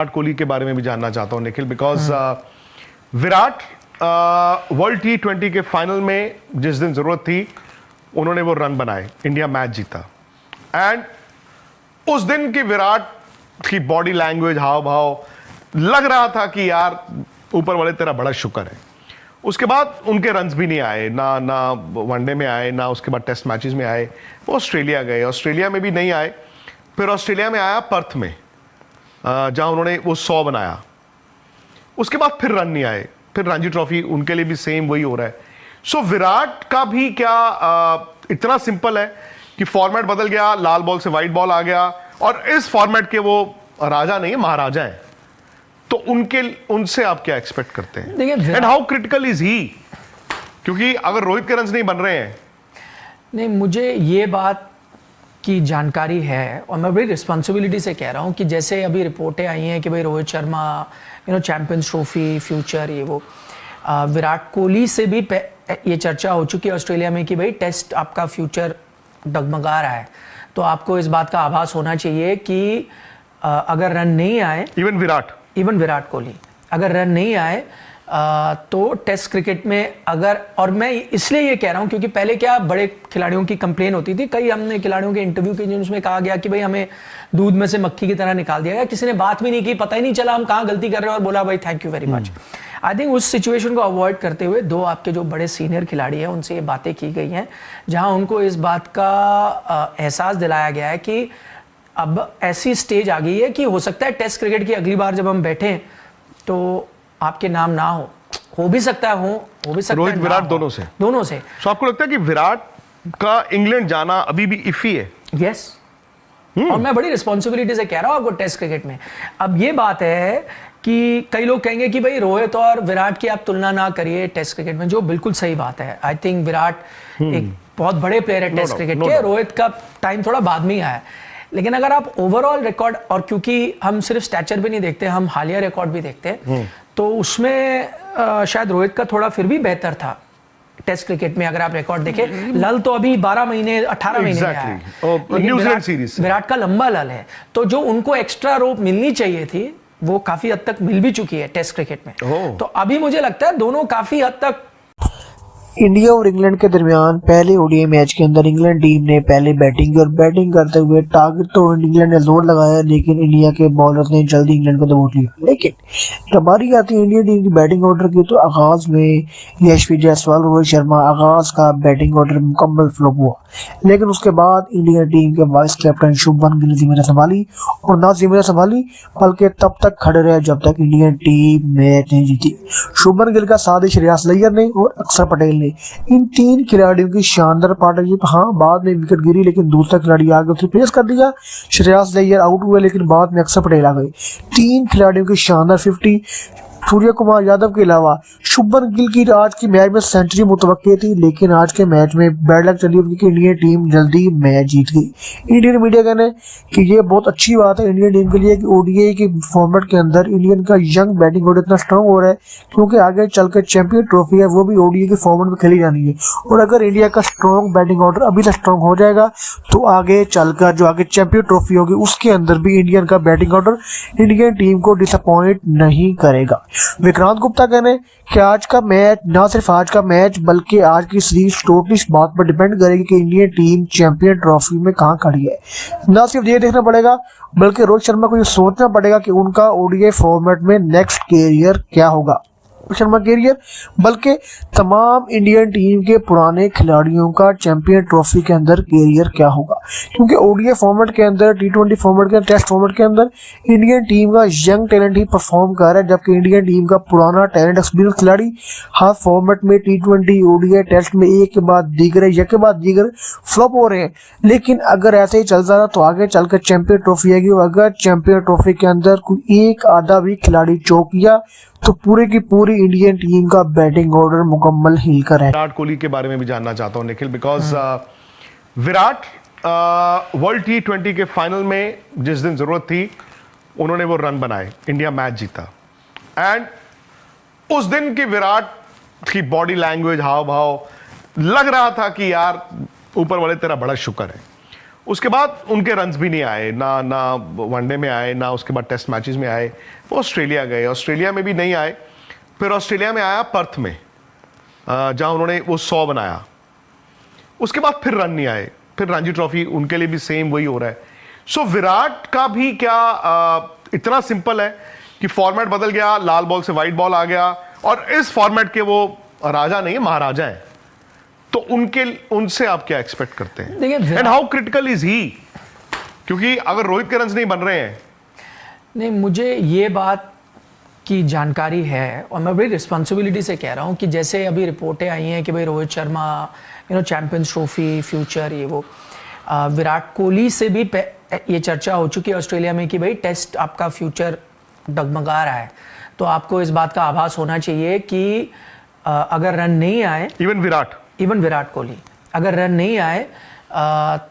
विराट कोहली के बारे में भी जानना चाहता हूं Nikhil, because Virat world T20 के फाइनल में जिस दिन जरूरत थी उन्होंने वो रन बनाए, इंडिया मैच जीता। एंड उस दिन की विराट की बॉडी लैंग्वेज, हाव भाव, लग रहा था कि यार ऊपर वाले तेरा बड़ा शुक्र है। उसके बाद उनके रन्स भी नहीं आए, ना वनडे में आए, ना उसके बाद टेस्ट मैचेस में आए। वो ऑस्ट्रेलिया गए, ऑस्ट्रेलिया में भी नहीं आए। फिर ऑस्ट्रेलिया में आया पर्थ में, जहां उन्होंने वो 100 बनाया। उसके बाद फिर रन नहीं आए। फिर रणजी ट्रॉफी उनके लिए भी सेम वही हो रहा है। सो विराट का भी क्या इतना सिंपल है कि फॉर्मेट बदल गया, लाल बॉल से व्हाइट बॉल आ गया, और इस फॉर्मेट के वो राजा नहीं है, महाराजा है। तो उनसे आप क्या एक्सपेक्ट करते हैं? And how critical is he? क्योंकि अगर रोहित के रन्स नहीं बन रहे हैं। नहीं, मुझे ये बात की जानकारी है और मैं बड़ी रिस्पॉन्सिबिलिटी से कह रहा हूँ कि जैसे अभी रिपोर्टें आई हैं कि भाई Rohit Sharma champions trophy future ये वो, विराट कोहली से भी ये चर्चा हो चुकी है ऑस्ट्रेलिया में कि भाई टेस्ट आपका फ्यूचर डगमगा रहा है। तो आपको इस बात का आभास होना चाहिए कि अगर रन नहीं आए, इवन विराट कोहली अगर रन नहीं आए तो टेस्ट क्रिकेट में अगर, और मैं इसलिए ये कह रहा हूँ क्योंकि पहले क्या बड़े खिलाड़ियों की कंप्लेन होती थी, कई हमने खिलाड़ियों के इंटरव्यू किए जिसमें कहा गया कि भाई हमें दूध में से मक्खी की तरह निकाल दिया गया, किसी ने बात भी नहीं की, पता ही नहीं चला हम कहाँ गलती कर रहे हैं, और बोला भाई thank you very much. I think उस सिचुएशन को अवॉइड करते हुए दो आपके जो बड़े सीनियर खिलाड़ी हैं उनसे ये बातें की गई हैं, जहाँ उनको इस बात का एहसास दिलाया गया है कि अब ऐसी स्टेज आ गई है कि हो सकता है टेस्ट क्रिकेट की अगली बार जब हम बैठें तो आपके नाम ना हो भी सकता है, हो भी सकता है रोहित विराट दोनों से। तो आपको लगता है कि विराट का इंग्लैंड जाना अभी भी इफी है? यस। और मैं बड़ी रिस्पॉन्सिबिलिटी से कह रहा हूं आपको टेस्ट क्रिकेट में। अब ये बात है कि कई लोग कहेंगे कि भाई रोहित और विराट की आप तुलना ना करिए टेस्ट क्रिकेट में, जो बिल्कुल सही बात है। आई थिंक विराट एक बहुत बड़े प्लेयर है टेस्ट क्रिकेट के, रोहित का टाइम थोड़ा बाद में ही आया। लेकिन अगर आप ओवरऑल रिकॉर्ड, और क्योंकि हम सिर्फ स्टैचर भी नहीं देखते, हम हालिया रिकॉर्ड भी देखते हैं, तो उसमें शायद रोहित का थोड़ा फिर भी बेहतर था टेस्ट क्रिकेट में। अगर आप रिकॉर्ड देखें, लल तो अभी 12 महीने 18 महीने में आया है, न्यूजीलैंड सीरीज विराट का लंबा लल है। तो जो उनको एक्स्ट्रा रोप मिलनी चाहिए थी वो काफी हद तक मिल भी चुकी है टेस्ट क्रिकेट में। तो अभी मुझे लगता है दोनों काफी हद तक। इंडिया और इंग्लैंड के दरमियान पहले ओडीआई मैच के अंदर इंग्लैंड टीम ने पहले बैटिंग की और बैटिंग करते हुए टारगेट तो इंग्लैंड ने जोर लगाया, लेकिन इंडिया के बॉलर्स ने जल्दी इंग्लैंड को दबोच लिया। लेकिन जब बारी आती है इंडियन टीम की बैटिंग ऑर्डर की, तो आगाज में यशस्वी जायसवाल, रोहित शर्मा, आगाज का बैटिंग ऑर्डर मुकम्मल फ्लॉप हुआ। लेकिन उसके बाद इंडियन टीम के वाइस कैप्टन शुभमन गिल जिम्मेदारी संभाली, और ना जिम्मेदारी संभाली बल्कि तब तक खड़े रहे जब तक इंडियन टीम मैच नहीं जीती। शुभमन गिल का साथ श्रेयस अय्यर ने और अक्षर पटेल ने, इन तीन खिलाड़ियों की शानदार पार्टनरशिप। हाँ, बाद में विकेट गिरी, लेकिन दूसरा खिलाड़ी आगे उसे पेश कर दिया। श्रेयस अय्यर आउट हुए, लेकिन बाद में अक्षर पटेल आ गए। तीन खिलाड़ियों की शानदार 50। सूर्य कुमार यादव के अलावा शुभमन गिल की आज की मैच में सेंचुरी मुतवक्की थी, लेकिन आज के मैच में बैड लक चली उनकी, इंडियन टीम जल्दी मैच जीत गई। इंडियन मीडिया कहने कि ये बहुत अच्छी बात है इंडियन टीम के लिए कि ओडीआई के फॉर्मेट के अंदर इंडियन का यंग बैटिंग ऑर्डर इतना स्ट्रांग हो रहा है, क्योंकि आगे चलकर चैंपियन ट्रॉफी है वो भी ओडीआई के फॉर्मेट में खेली जानी है। और अगर इंडिया का स्ट्रॉन्ग बैटिंग ऑर्डर अभी तक स्ट्रॉन्ग हो जाएगा तो आगे चलकर जो आगे चैंपियन ट्रॉफी होगी उसके अंदर भी इंडियन का बैटिंग ऑर्डर इंडियन टीम को डिसअपॉइंट नहीं करेगा। विक्रांत गुप्ता कहने कि आज का मैच, ना सिर्फ आज का मैच बल्कि आज की सीरीज टोटली इस बात पर डिपेंड करेगी कि इंडियन टीम चैंपियन ट्रॉफी में कहां खड़ी है। ना सिर्फ ये देखना पड़ेगा बल्कि रोहित शर्मा को ये सोचना पड़ेगा कि उनका ओडीआई फॉर्मेट में नेक्स्ट कैरियर क्या होगा। शर्मा कैरियर बल्कि तमाम इंडियन टीम के पुराने खिलाड़ियों का चैंपियन ट्रॉफी के अंदर कैरियर क्या होगा, क्योंकि ओडीआई फॉर्मेट के अंदर, T20 फॉर्मेट के अंदर, टेस्ट फॉर्मेट के अंदर इंडियन टीम का यंग टैलेंट ही परफॉर्म कर रहा है, जबकि इंडियन टीम का पुराना टैलेंट एक्सपीरियंस खिलाड़ी हर फॉर्मेट में T20 ओडीआई टेस्ट में एक के बाद दीगर फ्लॉप हो रहे हैं। लेकिन अगर ऐसे ही चलता रहा तो आगे चलकर चैंपियन ट्रॉफी आएगी, और अगर चैंपियन ट्रॉफी के अंदर कोई एक आधा भी खिलाड़ी चौक किया तो पूरी की पूरी इंडियन टीम का बैटिंग ऑर्डर मुकम्मल हिल कर है। विराट कोहली के बारे में भी जानना चाहता हूं Nikhil, because Virat world T20 के फाइनल में जिस दिन जरूरत थी उन्होंने वो रन बनाए, इंडिया मैच जीता। एंड उस दिन की विराट की बॉडी लैंग्वेज, हाव भाव, लग रहा था कि यार ऊपर वाले तेरा बड़ा शुक्र है। उसके बाद उनके रन्स भी नहीं आए, ना वनडे में आए, ना उसके बाद टेस्ट मैचेस में आए। वो ऑस्ट्रेलिया गए, ऑस्ट्रेलिया में भी नहीं आए। फिर ऑस्ट्रेलिया में आया पर्थ में, जहां उन्होंने वो 100 बनाया। उसके बाद फिर रन नहीं आए। फिर रणजी ट्रॉफी उनके लिए भी सेम वही हो रहा है। सो विराट का भी क्या इतना सिंपल है कि फॉर्मेट बदल गया, लाल बॉल से व्हाइट बॉल आ गया, और इस फॉर्मेट के वो राजा नहीं, महाराजा है। तो उनसे आप क्या एक्सपेक्ट करते हैं? देखिए, and how critical is he? क्योंकि अगर रोहित के रन नहीं बन रहे हैं। नहीं, मुझे ये बात की जानकारी है और मैं बड़ी रिस्पॉन्सिबिलिटी से कह रहा हूँ कि जैसे अभी रिपोर्टें आई हैं कि भाई Rohit Sharma champions trophy future ये वो, विराट कोहली से भी ये चर्चा हो चुकी है ऑस्ट्रेलिया में कि भाई टेस्ट आपका फ्यूचर डगमगा रहा है। तो आपको इस बात का आभास होना चाहिए कि अगर रन नहीं आए, इवन विराट कोहली अगर रन नहीं आए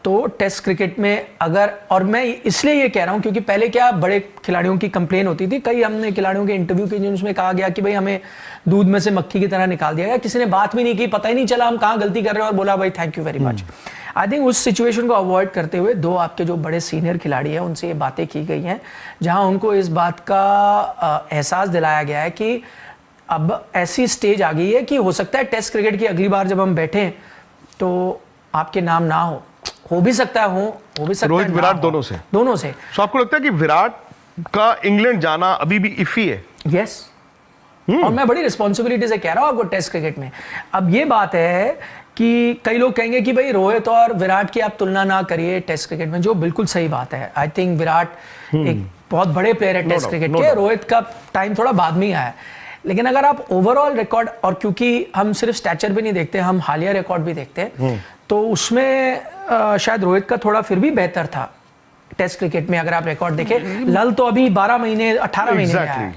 तो टेस्ट क्रिकेट में अगर, और मैं इसलिए ये कह रहा हूँ क्योंकि पहले क्या बड़े खिलाड़ियों की कंप्लेन होती थी, कई हमने खिलाड़ियों के इंटरव्यू के जिसमें कहा गया कि भाई हमें दूध में से मक्खी की तरह निकाल दिया गया, किसी ने बात भी नहीं की, पता ही नहीं चला हम कहाँ गलती कर रहे हैं, और बोला भाई thank you very much. I think उस सिचुएशन को अवॉइड करते हुए दो आपके जो बड़े सीनियर खिलाड़ी हैं उनसे ये बातें की गई हैं, जहां उनको इस बात का एहसास दिलाया गया है कि अब ऐसी स्टेज आ गई है कि हो सकता है टेस्ट क्रिकेट की अगली बार जब हम बैठें तो आपके नाम ना हो भी सकता है, हो भी सकता है रोहित विराट दोनों से। तो आपको लगता है कि विराट का इंग्लैंड जाना अभी भी इफी है? यस। और मैं बड़ी रिस्पॉन्सिबिलिटी से कह रहा हूं आपको टेस्ट क्रिकेट में। अब ये बात है कि कई लोग कहेंगे कि भाई रोहित और विराट की आप तुलना ना करिए टेस्ट क्रिकेट में, जो बिल्कुल सही बात है। आई थिंक विराट एक बहुत बड़े प्लेयर है टेस्ट क्रिकेट के, रोहित का टाइम थोड़ा बाद में ही आया। लेकिन अगर आप ओवरऑल रिकॉर्ड, और क्योंकि हम सिर्फ स्टैचर भी नहीं देखते, हम हालिया रिकॉर्ड भी देखते हैं, तो उसमें शायद रोहित का थोड़ा फिर भी बेहतर था टेस्ट क्रिकेट में। अगर आप रिकॉर्ड देखें, लल तो अभी 12 महीने 18 महीने में आया,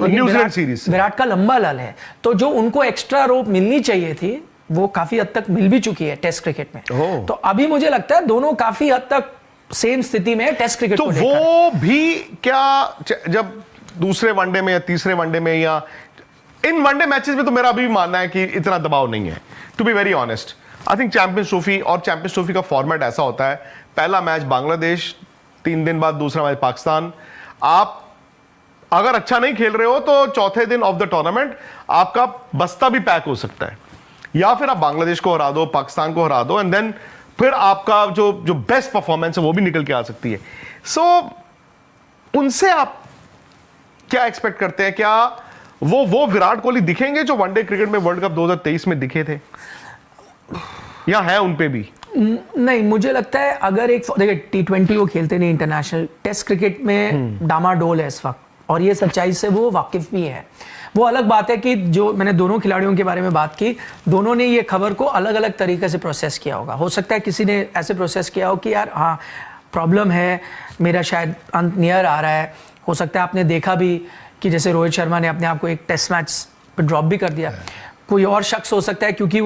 न्यूजीलैंड सीरीज विराट का लंबा लल है। तो जो उनको एक्स्ट्रा रोप मिलनी चाहिए थी वो काफी हद तक मिल भी चुकी है टेस्ट क्रिकेट में। तो अभी मुझे लगता है दोनों काफी हद तक सेम स्थिति में है टेस्ट क्रिकेट तो वो भी क्या, जब दूसरे वनडे में या तीसरे वनडे में या इन वनडे मैचेस में, तो मेरा अभी भी मानना है कि इतना दबाव नहीं है, to be very honest. I think Champions Trophy, और चैंपियंस ट्रॉफी का फॉर्मेट ऐसा होता है, पहला मैच बांग्लादेश, 3 दिन बाद दूसरा मैच पाकिस्तान। आप अगर अच्छा नहीं खेल रहे हो तो चौथे दिन ऑफ द टूर्नामेंट आपका बस्ता भी पैक हो सकता है, या फिर आप बांग्लादेश को हरा दो, पाकिस्तान को हरा दो, एंड देन फिर आपका जो बेस्ट परफॉर्मेंस है वो भी निकल के आ सकती है। सो उनसे आप क्या एक्सपेक्ट करते हैं? क्या वो विराट कोहली दिखेंगे जो वनडे क्रिकेट में वर्ल्ड कप 2023 में दिखे थे, या है उन पे भी? नहीं, मुझे लगता है अगर एक, देखिए T20 वो खेलते नहीं, इंटरनेशनल टेस्ट क्रिकेट में डामाडोल है इस वक्त, और ये सच्चाई से वो वाकिफ भी है। वो अलग बात है कि जो मैंने दोनों खिलाड़ियों के बारे में बात की, दोनों ने ये खबर को अलग अलग तरीके से प्रोसेस किया होगा। हो सकता है किसी ने ऐसे प्रोसेस किया हो कि यार हाँ प्रॉब्लम है, मेरा शायद अंत नियर आ रहा है। हो सकता है आपने देखा भी कि जैसे रोहित शर्मा ने अपने आप को एक टेस्ट मैच पर ड्रॉप भी कर दिया। कोई और शख्स हो सकता है क्योंकि वो